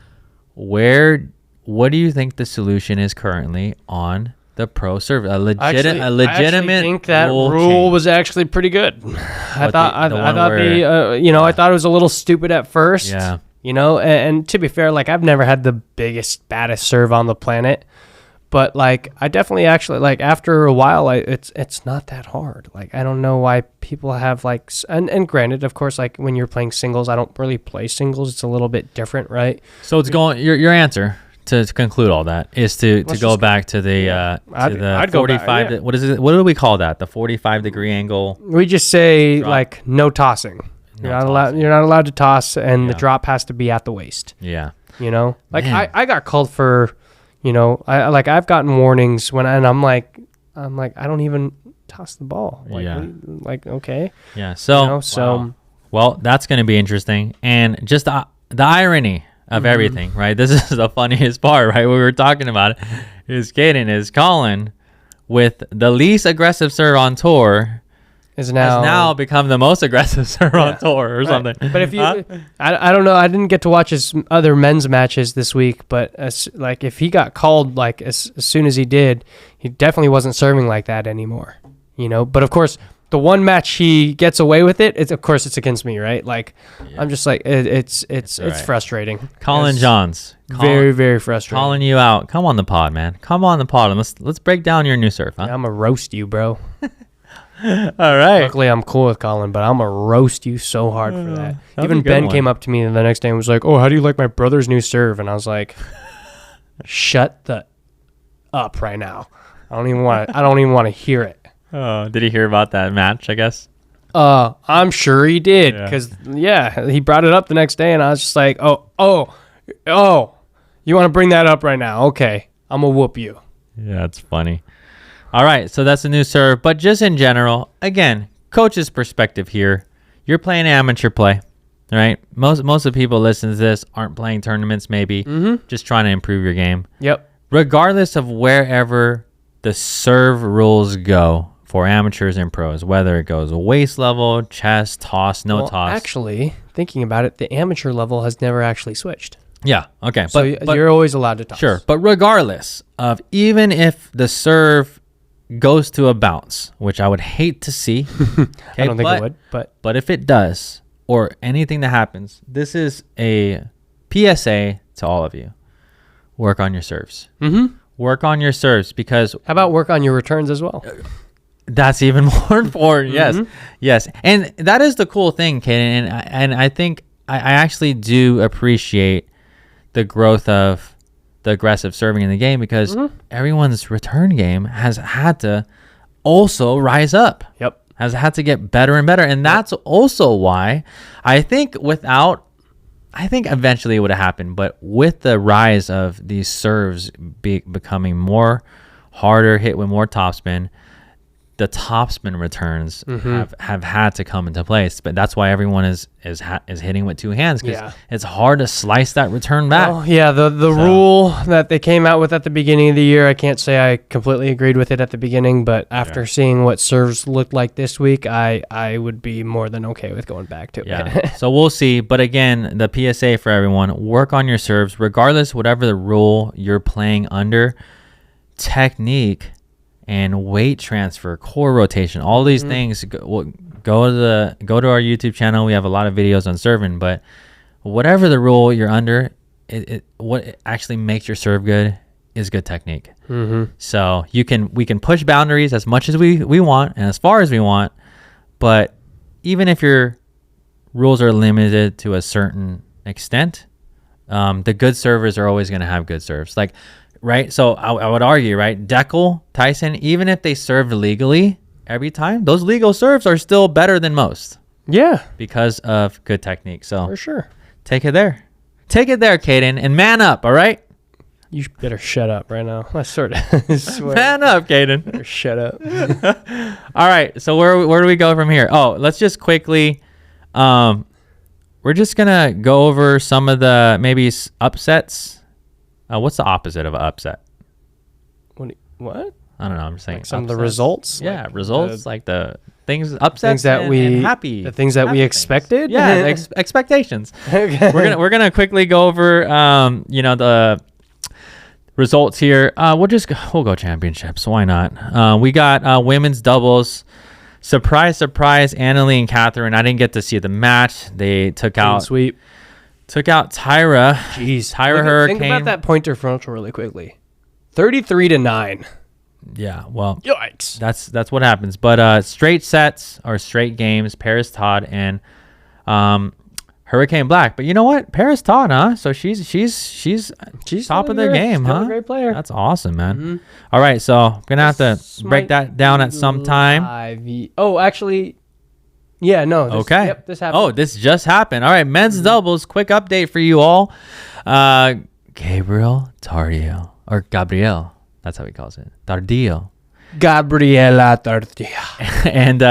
What do you think the solution is currently on the pro serve? A legitimate. I think that rule was actually pretty good. I thought it was a little stupid at first. Yeah. And to be fair, like I've never had the biggest, baddest serve on the planet, but like I definitely actually like after a while, it's not that hard. Like I don't know why people have like, and granted, of course, like when you're playing singles, I don't really play singles. It's a little bit different, right? So it's going. Your answer to conclude all that is to go back to the 45. What is it? What do we call that? The 45-degree angle. We just say like no tossing. You're not allowed to toss, and the drop has to be at the waist. Yeah. Like I got called for, I've gotten warnings I'm like I don't even toss the ball. Like okay. Yeah. So well, that's going to be interesting, and just the irony of everything, right? This is the funniest part, right? We were talking about it. Is Caden is Colin with the least aggressive serve on tour has has now become the most aggressive serve on tour or something. But if you, I don't know, I didn't get to watch his other men's matches this week, but like if he got called like as soon as he did, he definitely wasn't serving like that anymore, you know. But of course, the one match he gets away with it, it's against me, right? Like I'm just like it's frustrating. Colin Johns, very very frustrating. Calling you out. Come on the pod, man. Come on the pod and let's break down your new serve. Huh? Yeah, I'm gonna roast you, bro. All right. Luckily, I'm cool with Colin, but I'm gonna roast you so hard for that. Even Ben came up to me the next day and was like, "Oh, how do you like my brother's new serve?" And I was like, "Shut the up right now. I don't even want to hear it." Oh, did he hear about that match? I guess. I'm sure he did, because he brought it up the next day, and I was just like, "Oh, you want to bring that up right now? Okay, I'm gonna whoop you." Yeah, it's funny. All right, so that's a new serve. But just in general, again, coach's perspective here. You're playing amateur play, right? Most of the people listening to this aren't playing tournaments, maybe. Just trying to improve your game. Yep. Regardless of wherever the serve rules go for amateurs and pros, whether it goes waist level, chest, toss, no toss. Actually, thinking about it, the amateur level has never actually switched. Yeah, okay. So you're always allowed to toss. Sure, but regardless of, even if the serve goes to a bounce, which I would hate to see. Okay, I don't think it would, but if it does, or anything that happens, this is a PSA to all of you. Work on your serves. Work on your serves, because how about work on your returns as well? That's even more important. Yes. And that is the cool thing, Caden. And I think I actually do appreciate the growth of the aggressive serving in the game, because everyone's return game has had to also rise up. Yep. Has had to get better and better. And that's also why I think eventually it would have happened, but with the rise of these serves becoming more harder, hit with more topspin, the topspin returns have had to come into place. But that's why everyone is hitting with two hands, because it's hard to slice that return back. Well, yeah, the rule that they came out with at the beginning of the year, I can't say I completely agreed with it at the beginning, but after seeing what serves looked like this week, I would be more than okay with going back to it. So we'll see. But again, the PSA for everyone, work on your serves, regardless whatever the rule you're playing under. Technique and weight transfer, core rotation, all these things. Go to our YouTube channel. We have a lot of videos on serving, but whatever the rule you're under, what actually makes your serve good is good technique. So we can push boundaries as much as we want and as far as we want, but even if your rules are limited to a certain extent, the good servers are always going to have good serves. Like, right? So I would argue, right? Deckel, Tyson, even if they served legally every time, those legal serves are still better than most. Yeah. Because of good technique. So for sure. Take it there. Take it there, Caden, and man up, all right? You better shut up right now. I sort of swear. Man up, Caden. Better shut up. All right. So where do we go from here? Oh, let's just quickly, we're just going to go over some of the maybe upsets. What's the opposite of an upset? What? I don't know. I'm just saying like some of the results. Yeah, results, like the things, upsets, the things that we expected. Yeah, expectations. Okay. We're gonna quickly go over the results here. We'll go championships. Why not? We got women's doubles. Surprise, Annalie and Catherine. I didn't get to see the match. They took out Tyra. Jeez, Tyra Hurricane. Think about that point differential really quickly. 33-9. Yeah, well, yikes. That's what happens. But straight sets or straight games, Paris Todd and Hurricane Black. But you know what? Paris Todd, huh? So she's top of their game, huh? A great player. That's awesome, man. All right, so I'm gonna have to break that down at some time. Oh, actually, yeah, no. Okay. Yep, this happened. Oh, this just happened. All right, men's doubles. Quick update for you all. Gabriel Tardio, or Gabriel. That's how he calls it. Tardio. Gabriela Tardio. And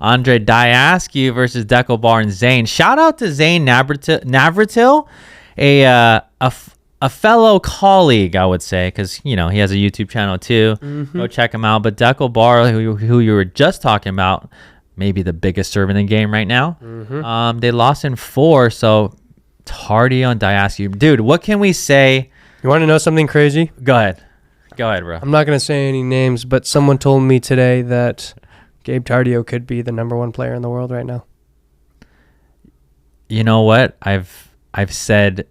Andre Diascu versus Deckelbar and Zane. Shout out to Zane Navratil, a fellow colleague, I would say, because he has a YouTube channel too. Go check him out. But Dekel Bar, who you were just talking about, maybe the biggest serve in the game right now. They lost in 4, so Tardio and Diascu. Dude, what can we say? You want to know something crazy? Go ahead, bro. I'm not going to say any names, but someone told me today that Gabe Tardio could be the #1 player in the world right now. You know what? I've said,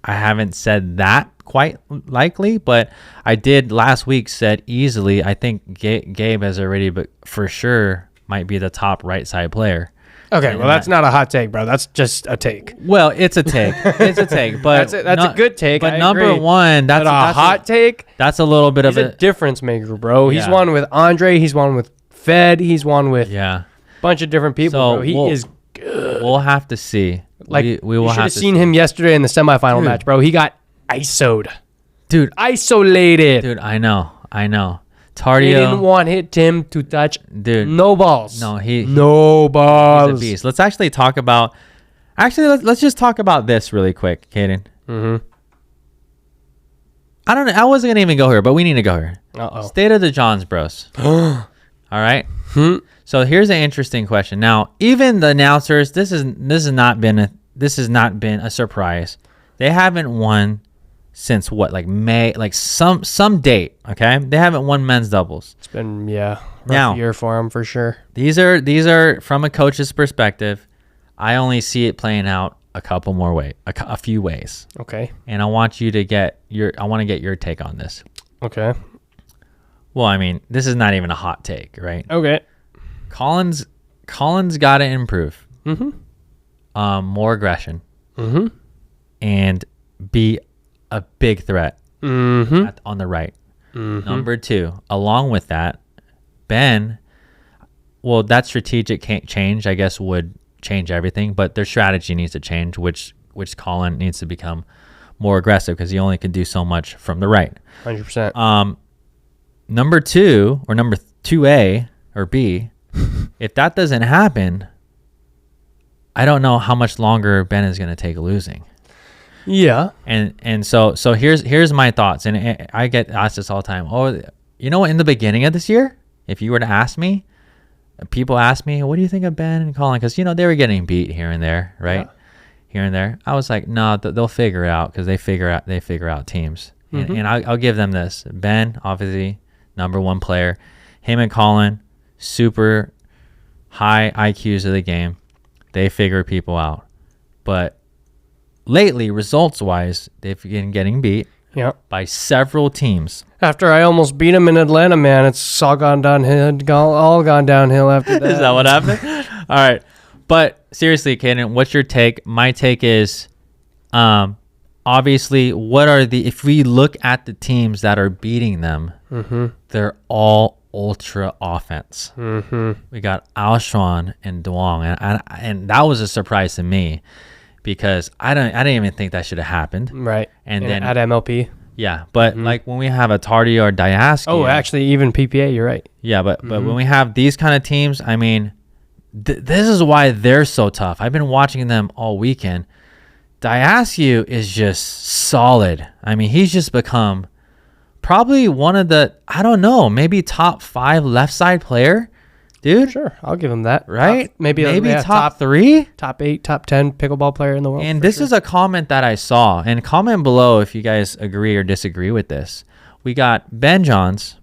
I haven't said that quite likely, but I did last week said easily. I think Gabe has already, but for sure might be the top right side player. Okay, well, that's not a hot take, bro. That's just a take. Well, it's a take. It's a take, but that's a good take. But I number agree. one, that's a hot take. That's a little bit He's of a difference maker, bro. He's Yeah. won with Andre. He's won with Fed. He's won with a bunch of different people. So bro. He is good. We'll have to see. Like we will you should have have to seen see. him yesterday in the semifinal match, bro. He got ISO'd. Dude, Isolated. Dude, I know. He Tardio didn't want Tim to touch no balls. No, no he's balls. a beast. Let's actually talk about. Let's just talk about this really quick, Caden. I don't know. I wasn't gonna even go here, but we need to go here. State of the Johns Bros. All right. So here's an interesting question. Now, even the announcers, this has not been a surprise. They haven't won since what, like May, like some date. Okay, they haven't won men's doubles. It's been rough Now, year for him for sure. These are from a coach's perspective. I only see it playing out a few ways. Okay. And I want you to get your take on this. Okay. Well, I mean, this is not even a hot take, right? Okay. Colin's got to improve. More aggression. And be a big threat on the right. Number 2, along with that, Ben, well, that strategic change, I guess, would change everything, but their strategy needs to change, which Colin needs to become more aggressive because he only can do so much from the right. 100%. Number 2 or number 2A or B, if that doesn't happen, I don't know how much longer Ben is going to take losing. Yeah. And so here's my thoughts, and I get asked this all the time. Oh, you know what? In the beginning of this year, if you were to ask me, people ask me, what do you think of Ben and Colin? Because they were getting beat here and there, right? Yeah. Here and there. I was like, no, they'll figure it out because they figure out teams. And I'll give them this. Ben, obviously, #1 player. Him and Colin, super high IQs of the game. They figure people out. But lately, results-wise, they've been getting beat by several teams. After I almost beat him in Atlanta, man, it's all gone downhill after that. Is that what happened? All right. But seriously, Caden, what's your take? My take is, obviously, if we look at the teams that are beating them, they're all ultra offense. We got Alshwan and Duong, and that was a surprise to me because I didn't even think that should have happened. Right. And then at MLP. Yeah, but like when we have a Tardy or Diascu. Oh, actually, even PPA, you're right. Yeah, but when we have these kind of teams, I mean, this is why they're so tough. I've been watching them all weekend. Diascu is just solid. I mean, he's just become probably one of the, I don't know, maybe top 5 left side player. Dude. Sure, I'll give him that. Right? Maybe top 3? Top 8, top 10 pickleball player in the world. And this is a comment that I saw. And comment below if you guys agree or disagree with this. We got Ben Johns,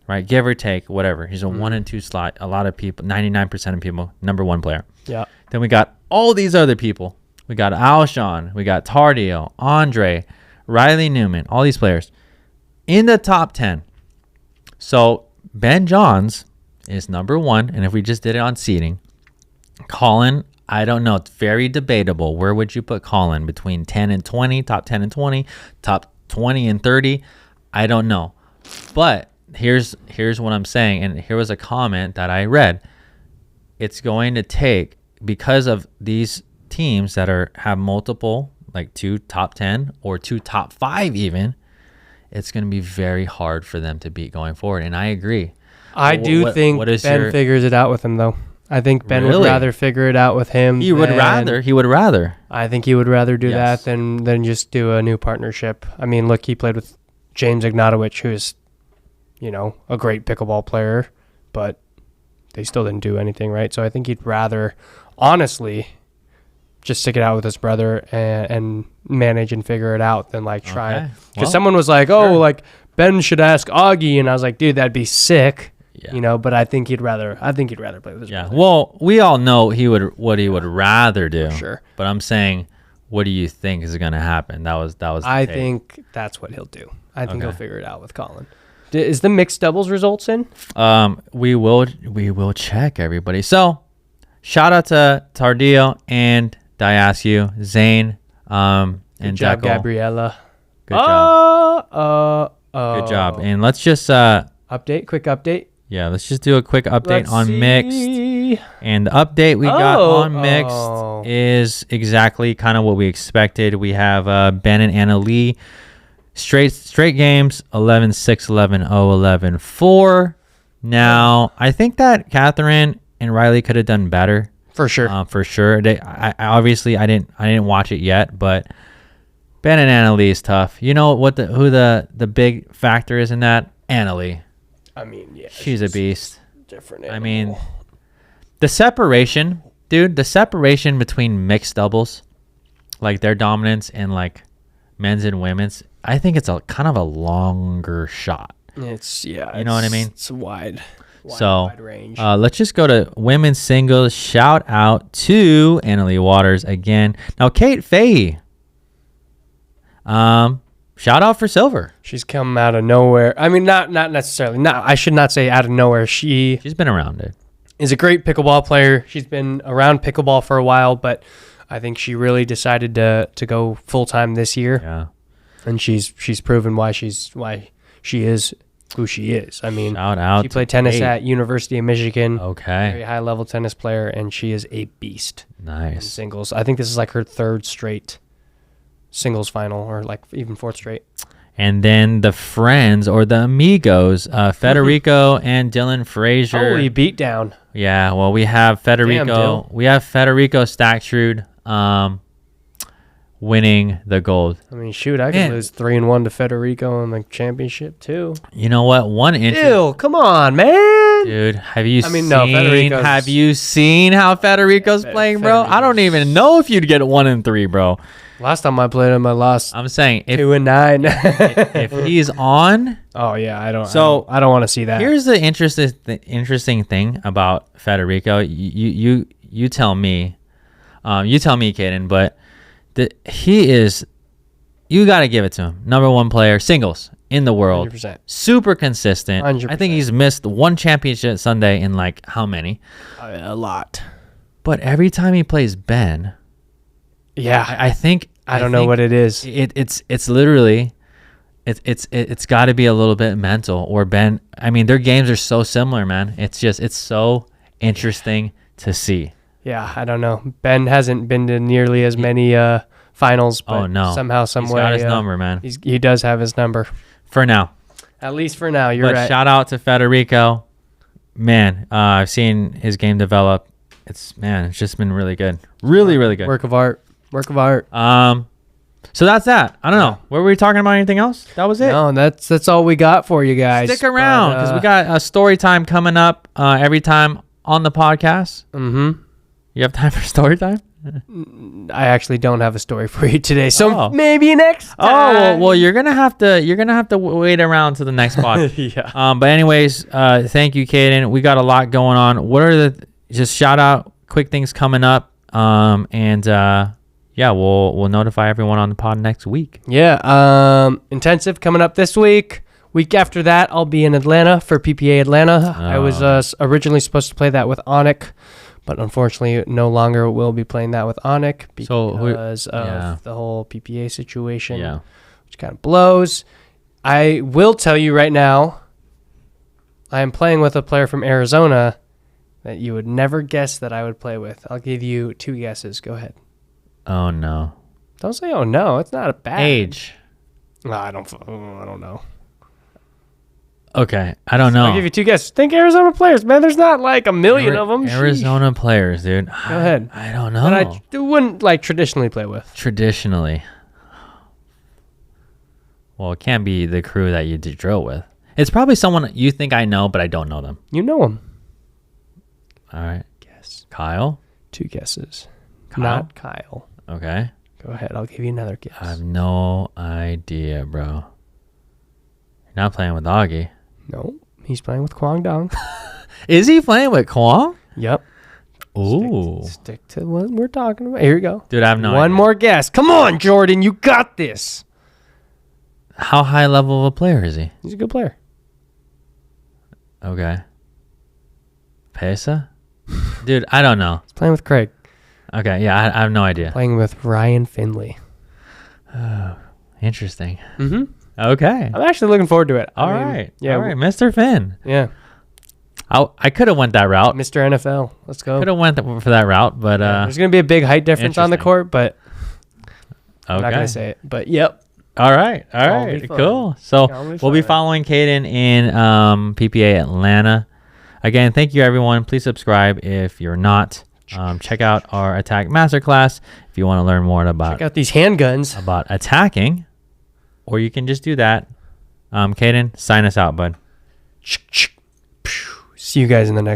right? Give or take, whatever. He's a 1 and 2 slot. A lot of people, 99% of people, #1 player. Yeah. Then we got all these other people. We got Alshon. We got Tardio, Andre, Riley Newman, all these players in the top 10. So Ben Johns is #1, and if we just did it on seeding, Colin, I don't know, it's very debatable. Where would you put Colin? Between 10 and 20, top 10 and 20, top 20 and 30? I don't know. But here's what I'm saying, and here was a comment that I read. It's going to take, because of these teams that have multiple, like 2 top 10 or 2 top 5 even, it's going to be very hard for them to beat going forward, and I agree. I do think Ben figures it out with him, though. I think Ben would Really? rather figure it out with him. He would rather. I think he would rather do Yes. that than just do a new partnership. I mean, look, he played with James Ignatowicz, who's, a great pickleball player, but they still didn't do anything, right? So I think he'd rather, honestly, just stick it out with his brother and manage and figure it out than try. Okay. Because Well, someone was like, "Oh, Ben should ask Augie," and I was like, "Dude, that'd be sick." Yeah. But I think he'd rather play with his Yeah. brother. Well, we all know what he would rather do. Sure. But I'm saying, what do you think is going to happen? That was. The I take. think that's what he'll do. I think he'll Okay. figure it out with Colin. Is the mixed doubles results in? We will check, everybody. So, shout out to Tardillo and Diasio, Zane, and Good job, Jekyll. Gabriella. Good job. Good Good job. And let's just Quick update. let's just do a quick update Let's on mixed. see. And the update we got Oh, on mixed is exactly kind of what we expected. We have Ben and Anna Lee straight games 11-6, 11-0, 11-4. Now, I think that Catherine and Riley could have done better. For sure. For sure. I obviously I didn't watch it yet, but Ben and Anna Lee is tough. You know who the big factor is in that? Anna Lee. I mean, yeah. She's a beast. Different I animal. mean, the separation, dude, the separation between mixed doubles, like their dominance and like men's and women's, I think it's a kind of a longer shot. It's You know what I mean? It's wide range. Let's just go to women's singles. Shout out to Annalie Waters again. Now, Kate Fahey. Shout out for silver. She's come out of nowhere. I mean, not necessarily. I should not say out of nowhere. She's been around it. Is a great pickleball player. She's been around pickleball for a while, but I think she really decided to go full time this year. Yeah. And she's proven why she is who she is. I mean, Shout out. she played tennis at University of Michigan. Okay. Very high level tennis player, and she is a beast in Nice. singles. I think this is like her third straight singles final, or like even fourth straight. And then the friends or the amigos, Federico and Dylan Frazier. Holy beatdown. Yeah, well, we have Federico. Dill. We have Federico Stacktrud winning the gold. I mean, shoot, I could Man. lose 3-1 to Federico in the championship too. You know what? Ew, come on, man. Dude, have you seen? no, Federico's- Have you seen how Federico's playing, bro? I don't even know if you'd get 1 and 3, bro. Last time I played him, I lost I'm saying if 2-9. if he's on, Oh yeah, I don't. So, I don't want to see that. here's the interesting thing about Federico. You tell me, Caden, but he is. You got to give it to him. Number 1 player, singles in the world. 100%. Super consistent. 100%. I think he's missed 1 championship Sunday in like how many? A lot. But every time he plays Ben, Yeah, I think I don't know what it is. It's literally. It's got to be a little bit mental or Ben. I mean, their games are so similar, man. It's so interesting to see. Yeah, I don't know. Ben hasn't been to nearly as many finals, but Oh no! somehow, some he's way, got his number, man. he does have his number. For now, At least for now, you're but right. shout out to Federico. Man, I've seen his game develop. It's just been really good, really good. Work of art. So that's that. I don't know. Were we talking about anything else? That was it. No, that's all we got for you guys. Stick around because we got a story time coming up every time on the podcast. Mm-hmm. You have time for story time? I actually don't have a story for you today, so Oh. maybe next time. Oh well, you're gonna have to wait around to the next pod. Yeah. But anyways, thank you, Caden. We got a lot going on. What are just shout out quick things coming up? Yeah, we'll notify everyone on the pod next week. Yeah. Intensive coming up this week. Week after that, I'll be in Atlanta for PPA Atlanta. I was originally supposed to play that with Onik, but unfortunately no longer will be playing that with Onik because of the whole PPA situation, which kind of blows. I will tell you right now, I am playing with a player from Arizona that you would never guess that I would play with. I'll give you 2 guesses. Go ahead. Oh no. Don't say, oh no, it's not a bad Age. No, I don't know. Okay, I don't know. I'll give you 2 guesses. Think Arizona players, man. There's not like a million of them. Arizona players, dude. Go ahead. I don't know. And I wouldn't like traditionally play with. Traditionally. Well, it can't be the crew that you did drill with. It's probably someone you think I know, but I don't know them. You know them. All right. Guess. Kyle? 2 guesses. Kyle? Not Kyle. Okay. Go ahead. I'll give you another guess. I have no idea, bro. You're not playing with Augie. No. He's playing with Kwang Dong. Is he playing with Kwong? Yep. Ooh. Stick to what we're talking about. Here you go. Dude, I have no One idea. more guess. Come on, Jordan. You got this. How high level of a player is he? He's a good player. Okay. Pesa? Dude, I don't know. He's playing with Craig. Okay, yeah, I have no idea. Playing with Ryan Finley. Interesting. Mm-hmm. Okay. I'm actually looking forward to it. All right. Yeah. All right, Mr. Finn. Yeah. I could have went that route. Mr. NFL. Let's go. Could have went for that route, but there's going to be a big height difference on the interesting. court, but I'm okay. not going to say it. But yep. All right. All It'll be right. fun. Cool. So It'll be we'll be fun. following Caden in PPA Atlanta. Again, thank you, everyone. Please subscribe if you're not. Check out our Attack Masterclass if you want to learn more Check out these handguns. about attacking, or you can just do that. Caden, sign us out, bud. See you guys in the next